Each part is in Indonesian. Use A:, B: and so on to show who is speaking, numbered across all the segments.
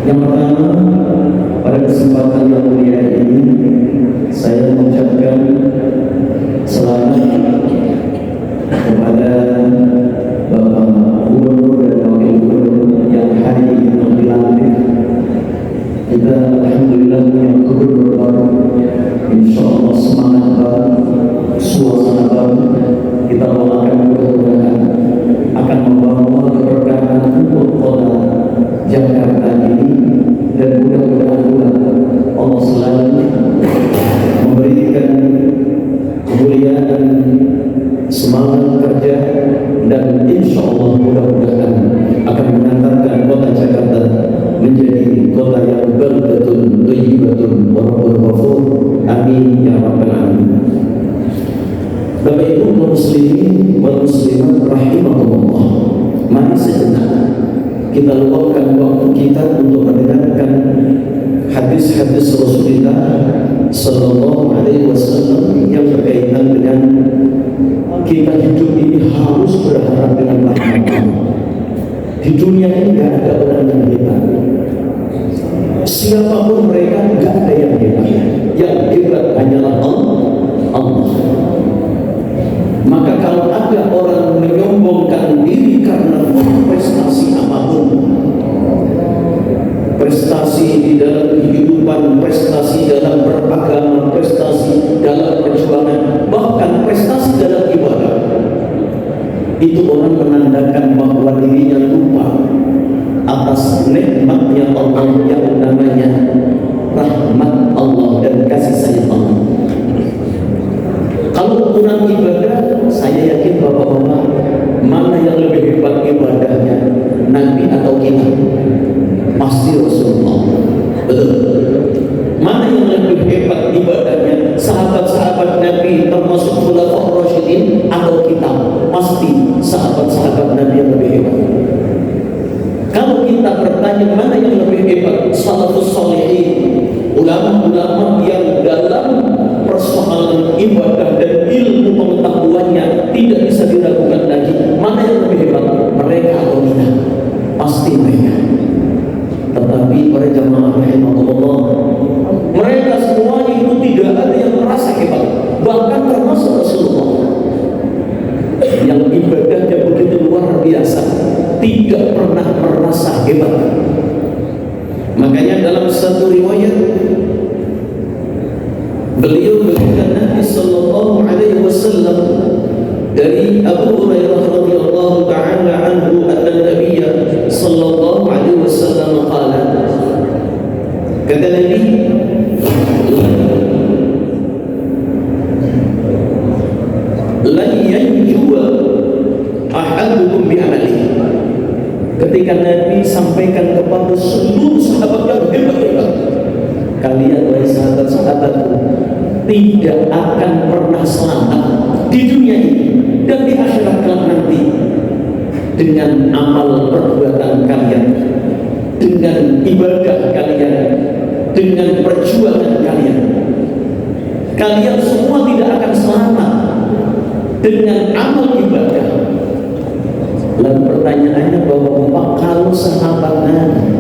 A: Yang pertama, pada kesempatan yang mulia ini saya mengucapkan selamat kepada Bapak Gubernur dan Wakil Gubernur yang hari ini dilantik. Kita alhamdulillah punya gubernur baru. Insyaallah semangat baru, suasana baru. Kita doakan mudah-mudahan akan membawa keberkahan untuk kota Jakarta ini, dan mudah-mudahan Allah selalu memberikan kemuliaan, semangat kerja, dan insya Allah mudah-mudahan akan mengantarkan kota Jakarta menjadi kota yang baldatun thayyibatun wa rabbul ghafur. Amin ya rabbal alamin. Bapak Ibu muslimin wal muslimat rahimakumullah, mari sejenak kita luangkan waktu kita untuk mendengarkan hadis-hadis Rasulullah sallallahu alaihi wasallam yang berkaitan dengan kita hidup ini harus berharap dengan rahmat Allah. Di dunia ini tidak ada orang yang hebat. Siapapun mereka tidak ada yang hebat. Yang hebat hanyalah Allah. Maka kalau ada orang menyombongkan diri karena prestasi apapun, prestasi di dalam kehidupan, prestasi dalam beragama, prestasi dalam perjuangan, bahkan prestasi dalam ibadah, itu orang menandakan bahwa dirinya lupa atas nikmatnya Allah yang namanya rahmat Allah dan kasih sayang Allah. Kalau kurang ibadah, saya yakin bapak-bapak, mana yang lebih hebat ibadahnya, Nabi atau kita? Pasti Rasulullah. Betul. Mana yang lebih hebat ibadahnya, sahabat-sahabat Nabi termasuk khulafaur rasyidin atau kita? Pasti sahabat-sahabat Nabi yang lebih hebat. Kalau kita bertanya mana yang lebih hebat, salafus shalihin, ulama-ulama yang dalam persoalan ibadah dan ilmu pengetahuannya tidak bisa diragukan lagi, mana yang lebih hebat, mereka atau kita? Pasti mereka. Tetapi para jamaah rahimahullah, mereka semuanya itu tidak ada yang merasa hebat, bahkan termasuk Rasulullah yang ibadahnya begitu luar biasa, tidak pernah merasa hebat. Makanya dalam satu riwayat beliau berkata, Nabi sallallahu alaihi wasallam dari Abu Hurairah radhiyallahu ta'ala anhu, anna Nabiy sallallahu alaihi wasallam qala, kata Nabi, la yanjuwa ahadukum bi amalihi. Ketika Nabi sampaikan kepada seluruh sahabat yang hebat-hebat, kalian wahai sahabat-sahabatku tidak akan pernah selamat di dunia ini dan di akhirat kelak nanti dengan amal perbuatan kalian, dengan ibadah kalian, dengan perjuangan kalian. Kalian semua tidak akan selamat dengan amal ibadah. Lalu pertanyaannya, Bapak-bapak, kalau sahabat Nabi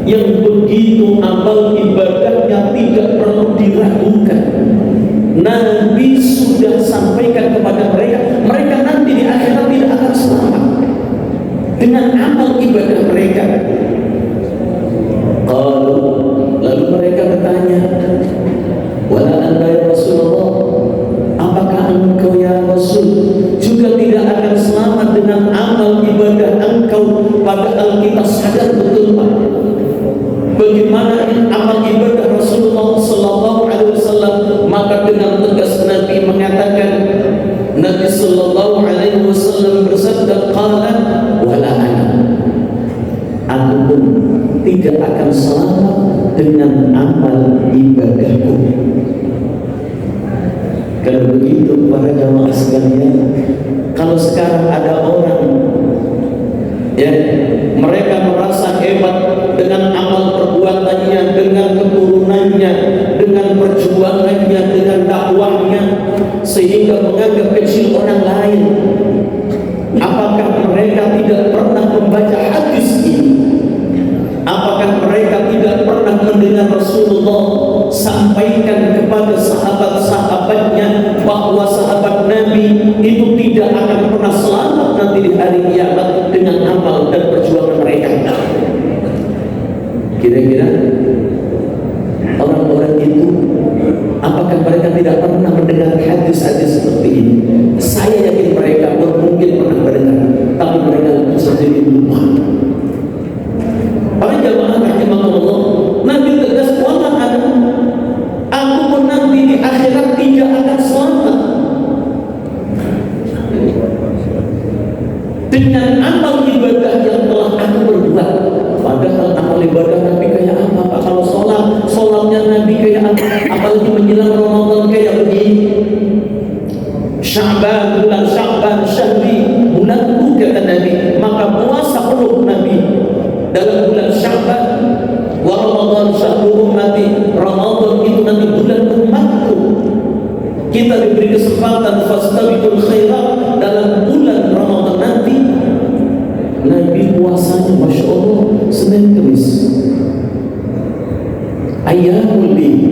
A: yang begitu amal ibadahnya tidak perlu diragukan, Nabi sudah sampaikan kepada mereka, mereka nanti di akhirat tidak akan selamat dengan amal ibadah mereka. Lalu mereka bertanya, wala anta ya Rasulullah, apakah engkau ya Rasul juga tidak akan selamat dengan amal ibadah engkau? Padahal kita sadar betul, Pak, bagaimana amal ibadah Rasulullah sallallahu alaihi wasallam. Maka dengan tegas Nabi mengatakan, Nabi sallallahu alaihi wasallam bersabda, qala wala ana, aku pun tidak akan selamat dengan amal ibadahku. Kalau begitu para jamaah sekalian, kalau sekarang ada orang ya, mereka merasa hebat dengan amal perbuatannya, dengan keturunannya, dengan perjuangannya, dengan dakwahnya, sehingga menganggap kecil orang lain. Apakah mereka tidak pernah membaca hadis ini? Apakah mereka Kira-kira orang-orang itu, apakah mereka tidak pernah mendengar hadis-hadis seperti ini? Saya yakin mereka mungkin pernah mendengar, tapi mereka sendiri lupa. Para jamaah rahimahullah, Nabi tegas, wala aku pun nanti di akhirat tidak akan selamat dengan amal ibadah yang telah aku berbuat. Padahal amal ibadah Nabi kayak apa Pak? Kalau sholatnya Nabi kayak apa? Apalagi menjelang Ramadan kayak begini. Sya'ban, bulan Sya'ban, syahri, bulanku kata Nabi. Maka puasa penuh Nabi dalam bulan Sya'ban. Wa Ramadan syahru ummati, Ramadan itu nanti bulan umatku. Kita diberi kesempatan fastabiqul khairat dalam bulan Ramadan nanti. Nabi puasanya Masya Allah Senin Kamis, Ayyamul Bid,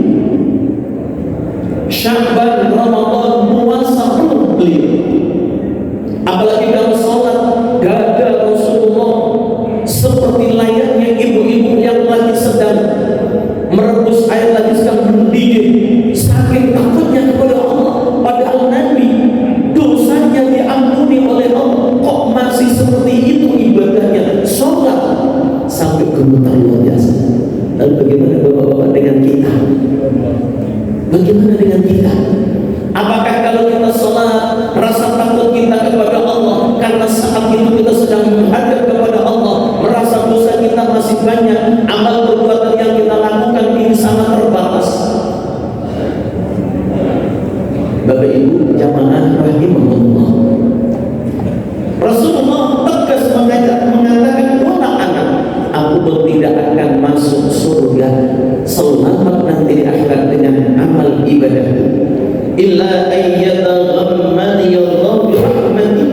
A: Sya'ban, Ramadan, puasa penuh beliau. Apalagi kalau sholat gada Rasulullah seperti layaknya ibu-ibu yang lagi sedang merebus air, lagi sedang mendidih, saking takutnya kepada Allah. Padahal Nabi dosanya diampuni oleh Allah, kok masih seperti itu ibadahnya, sholat sampai gemetar luar biasa. Lalu bagaimana Bapak-bapak dengan kita? Bagaimana dengan kita? Apakah kalau kita sholat merasa takut kita kepada Allah karena saat itu kita sedang menghadap kepada Allah, merasa dosa kita masih banyak, amal perbuatan yang kita lakukan ini sangat terbatas? Bapak Ibu jamaah rahimahullah, Rasulullah tegas mengatakan, wala anak, aku pun tidak akan masuk surga selamat nanti di akhirat dengan amal ibadahku, illa ayyataghammani Allah bi rahmati,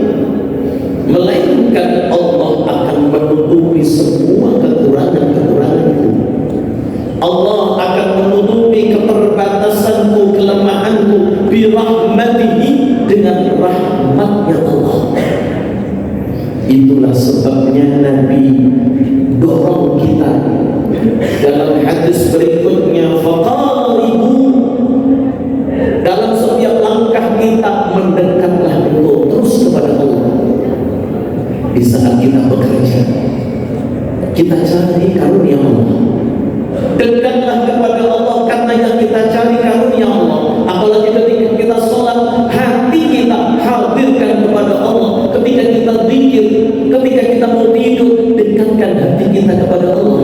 A: melainkan Allah akan menutupi semua kekurangan-kekuranganku. Allah akan menutupi keterbatasanku, kelemahanku, bi rahmatihi, dengan rahmatnya Allah. Itulah sebabnya Nabi dorong kita dalam hadis berikutnya, faqaribu, dalam setiap langkah kita mendekatlah engkau terus kepada Allah. Di saat kita bekerja, kita cari karunia Allah, dekatlah kepada Allah karena yang kita cari karunia Allah. Apalagi ketika kita sholat, hati kita hadirkan kepada Allah. Ketika kita zikir, ketika kita mau tidur, dekatkan hati kita kepada Allah.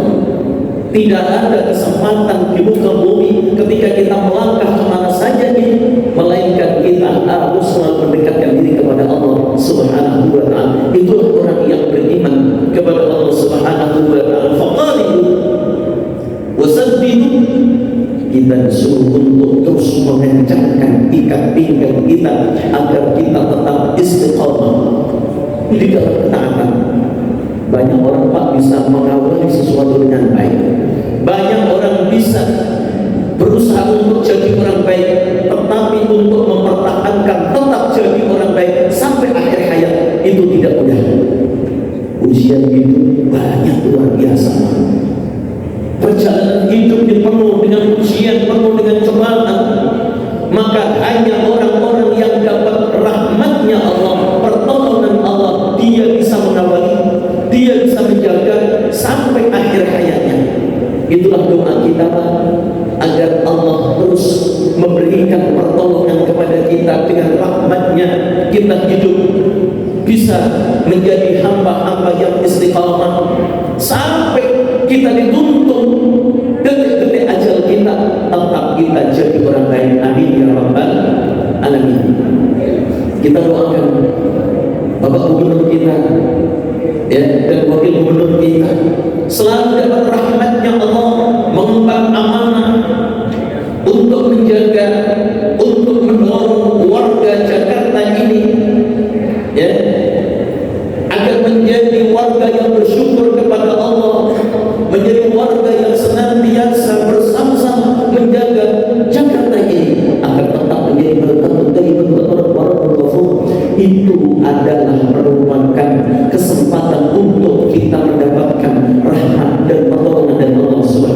A: Tidak ada kesempatan di muka bumi ketika kita melangkah kemana saja ini, melainkan kita harus selalu mendekatkan diri kepada Allah Subhanahu wa ta'ala. Itulah orang yang beriman kepada Allah Subhanahu wa ta'ala. Faqaribu wasaddidu, kita disuruh untuk terus mengencangkan ikat pinggang kita agar kita tetap istiqamah di dalam ketaatan. Banyak orang Pak bisa mengawali sesuatu dengan baik, banyak orang bisa berusaha untuk jadi orang baik, tetapi untuk mempertahankan tetap jadi orang baik sampai akhir hayat itu tidak mudah. Ujian hidup banyak, luar biasa. Perjalanan hidup penuh dengan ujian, penuh dengan cobaan. Maka hanya orang-orang yang dapat rahmatnya Allah, pertolongan Allah, dia bisa mengawali, dia bisa menjaga sampai akhir hayatnya. Itulah doa kita agar Allah terus memberikan pertolongan kepada kita dengan rahmatnya. Kita hidup bisa menjadi hamba-hamba yang istiqamah sampai kita dituntut detik-detik ajal kita, tetap kita jadi orang baik. Amin ya rabbal alamin. Kita doakan Bapak Gubernur kita, ya, dan Wakil Gubernur kita selalu dapat rahmatnya Allah, mengemban amanah untuk menjaga, untuk mendorong warga Jakarta ini, ya, agar menjadi warga yang bersyukur kepada Allah, menjadi warga yang senantiasa bersama-sama menjaga Jakarta ini agar tetap menjadi berkah dari itu adalah merupakan kesempatan untuk kita mendapatkan rahmat dan pertolongan dari Allah Subhanahu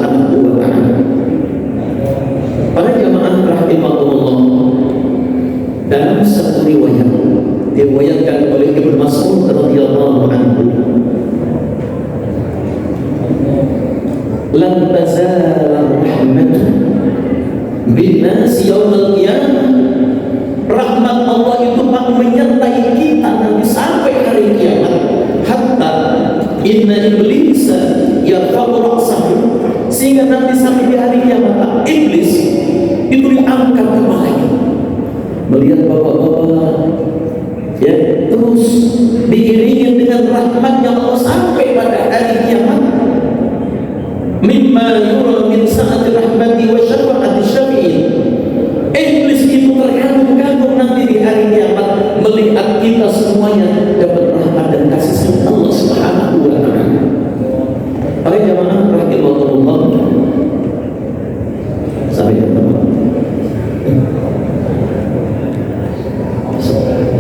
A: lan tazala rahmatu bin nasi yaumil qiyamah. Rahmat Allah itu menyertai kita nanti sampai hari kiamat. Hatta inna iblisa yarfa'u ra'sahu, sehingga nanti sampai di hari kiamat iblis itu diangkat kepalanya. Melihat bapak-bapak ya, terus diiringi dengan rahmatnya Allah sampai pada hari kiamat. Mimma yura min sa'ati rahmati wa syafa'ati syafi'in. Iblis itu terkagum-kagum nanti di hari kiamat melihat kita semuanya dapat rahmat dan kasih sayang Allah Subhanahu wa ta'ala. Para jamaah rahimahullah, sampai ketemu.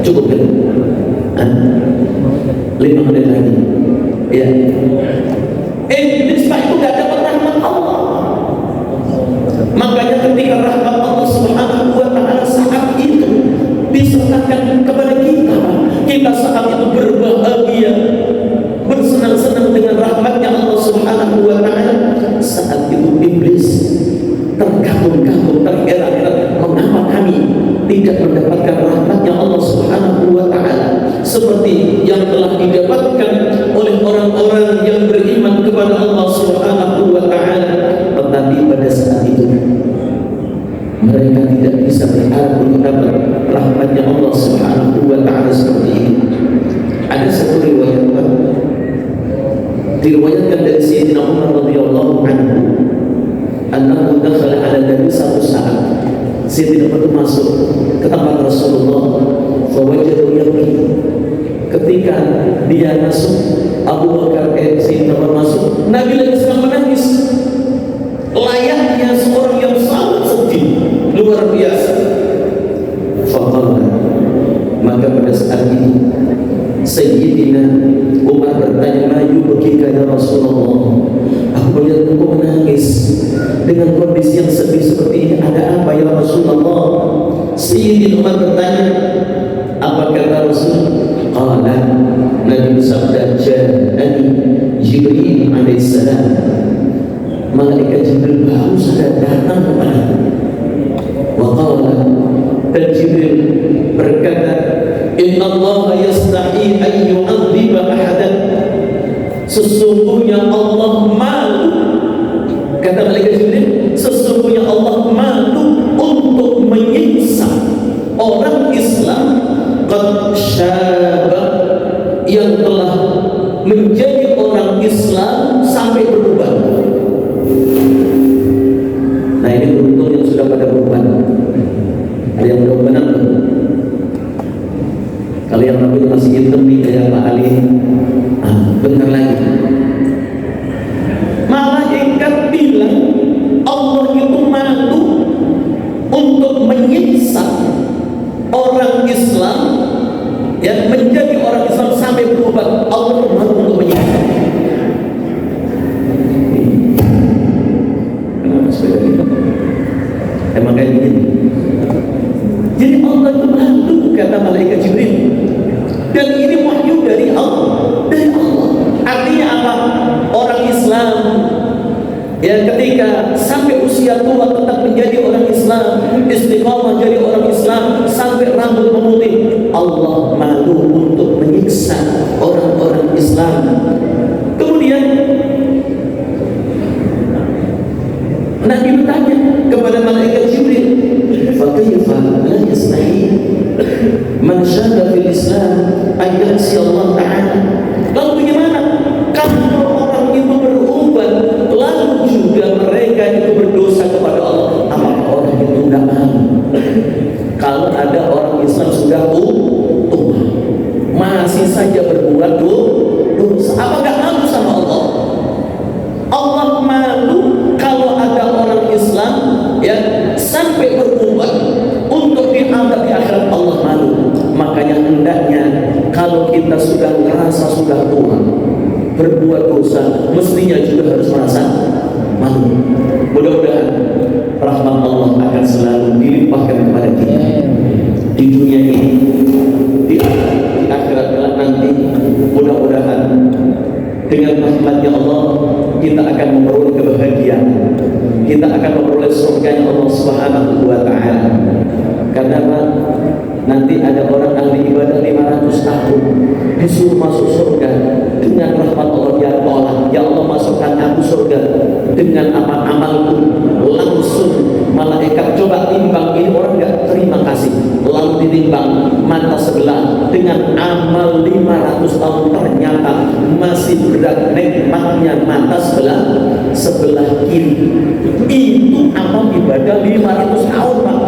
A: Cukup kan? 5 menit lagi. Ya. Iblis Pak itu gak dapat rahmat Allah. Makanya ketika rahmat Allah Subhanahu wa ta'ala saat itu disertakan kepada kita, kita saat itu berbahagia, bersenang-senang dengan rahmatnya Allah Subhanahu wa ta'ala. Saat itu iblis terkagum-kagum, terheran-heran, mengapa kami tidak mendapatkan rahmatnya Allah Subhanahu wa ta'ala seperti yang telah didapatkan oleh orang-orang yang beriman kepada Allah Subhanahu wa ta'ala. Tetapi pada saat itu mereka tidak bisa berharap untuk dapat rahmatnya Allah Subhanahu wa ta'ala seperti ini. Ada satu riwayat diriwayatkan dari Sayyidina Umar radhiyallahu anhu, annahu dakhala ala Nabi satu saat. Sayyidina Umar masuk ke tempat Rasulullah, fawajadu yabki. Ketika dia masuk, Abu Bakar Sayyidina Umar masuk, Nabi lagi sedang menangis, layaknya seorang yang sangat sedih, luar biasa. Faqala, maka pada saat itu Sayyidina Umar bertanya, ma yubkika ya Rasulullah, aku melihat engkau menangis dengan kondisi yang sedih seperti ini, ada apa ya Rasulullah? Sayyidina Umar bertanya, apa kata Rasul? Qala, Nabi bersabda, ja'ani Jibril alaihissalam, malaikat Jibril baru saja datang kepadaku. Wa qala, dan Jibril berkata, inna Allah yastahi an yu'adziba ahadan, sesungguhnya Allah malu, kata malaikat Jibril, sesungguhnya Allah malu untuk menyiksa orang Islam qad syaba, yang telah menjadi orang Islam sampai berubah. Nah, ini beruntung yang sudah pada berubah. Ada yang belum benar. Kalau yang rambut masih hitam nih kayak Pak Ali, bentar lagi. Malaikat bilang Allah itu malu untuk menyiksa orang Islam yang menjadi orang Islam sampai berubah. Allah malu untuk menyiksa. Kenapa seperti itu? Emang kayak gini. Jadi Allah itu malu, kata malaikat Jibril. Dan ini wahyu dari Allah, dari Allah. Artinya apa? Orang Islam yang ketika sampai usia tua tetap menjadi orang Islam, istiqamah jadi orang Islam sampai rambut memutih, Allah malu untuk menyiksa orang-orang Islam. Kemudian Nabi bertanya kepada malaikat Jibril, fa kaifa la yastahi man syada fil Islam ayyasi Allah Ta'ala. Lalu bagaimana kalau orang itu berubah lalu juga mereka itu berdosa kepada Allah? Apakah orang itu tidak malu? Kalau ada orang Islam sudah tua masih saja berbuat dosa, apa gak malu sama Allah? Allah malu kalau ada orang Islam yang sampai berubah untuk dianggap di akhirat. Allah malu. Makanya hendaknya kalau kita sudah merasa sudah tua berbuat dosa, mestinya juga harus merasa malu. Mudah-mudahan rahmat Allah akan selalu dilimpahkan kepada kita di dunia ini, di akhirat kelak nanti. Mudah-mudahan dengan rahmatnya Allah kita kita akan memperoleh kebahagiaan, kita akan memperoleh surga Allah Subhanahu wa Ta'ala. Karena nanti ada orang ahli ibadah 500 tahun disuruh masuk surga dengan rahmat Allah, dia tolak, ya Allah masukkan aku surga dengan apa amalku. Langsung malaikat coba timbang, ini orang gak terima kasih, lalu ditimbang mata sebelah dengan amal 500 tahun, ternyata masih berat nikmatnya mata sebelah kiri. Itu amal ibadah 500 tahun Pak.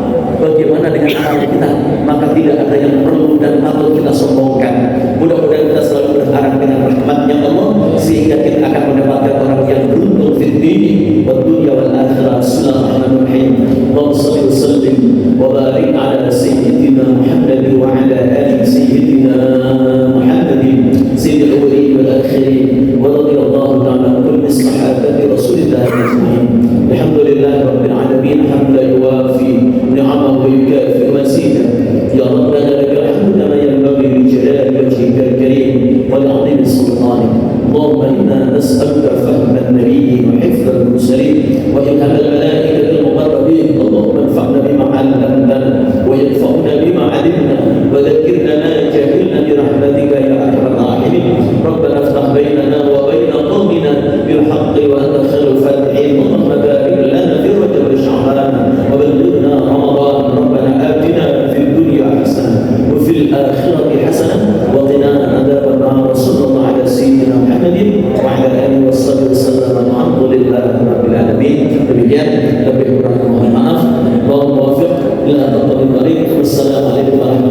A: Bagaimana dengan amal kita? Maka tidak ada yang perlu dan patut kita sombongkan. Mudah-mudahan kita selalu berharap dengan rahmatnya Allah, sehingga kita akan mendapatkan orang yang beruntung fid dini wad dunya wal akhirah. Bismillahirrahmanirrahim. Allahumma shalli wa sallim wa barik ala sayyidina Muhammad wa ala ali sayyidina Muhammad sayyidil awwalin wal akhirin wa radiyallahu ta'ala an kulli sahabati Rasulillah ajma'in. Alhamdulillah rabbil alamin, hamdan yuwafi ni'amahu wa yukafi mazida. Ya rabbana lakal hamdu kama yanbaghi li jalali wajhikal karim wa li 'azimi sultanik. Allahumma inna nas'aluka fahma an-nabiyyin wa hifdha al-mursalin wa ilham al-malaikati al-muqarrabin. Allahumma anfa'na bima 'allamtana wa yanfa'na bima 'alimna wa dhakkirna ma jahilna bi rahmatika ya arhamar rahimin. Rabbana iftah bainana wa baina qawmina bil haqqi wa anta khairul fatihin. Allahumma barik lana fi rajab wa sha'ban wa ballighna ramadan. Rabbana atina fid dunya hasanah wa fil akhirati hasanah wa qina adzaban nar. Sallallahu ala sayyidina Muhammadin wa ala alihi washabihi wasallam. Alhamdulillahi rabbil alamin. Demikian, lebih kurang mohon maaf. Allahumma waffiq ila aqwamit thariq. Wassalamu alaikum warahmatullahi wabarakatuh.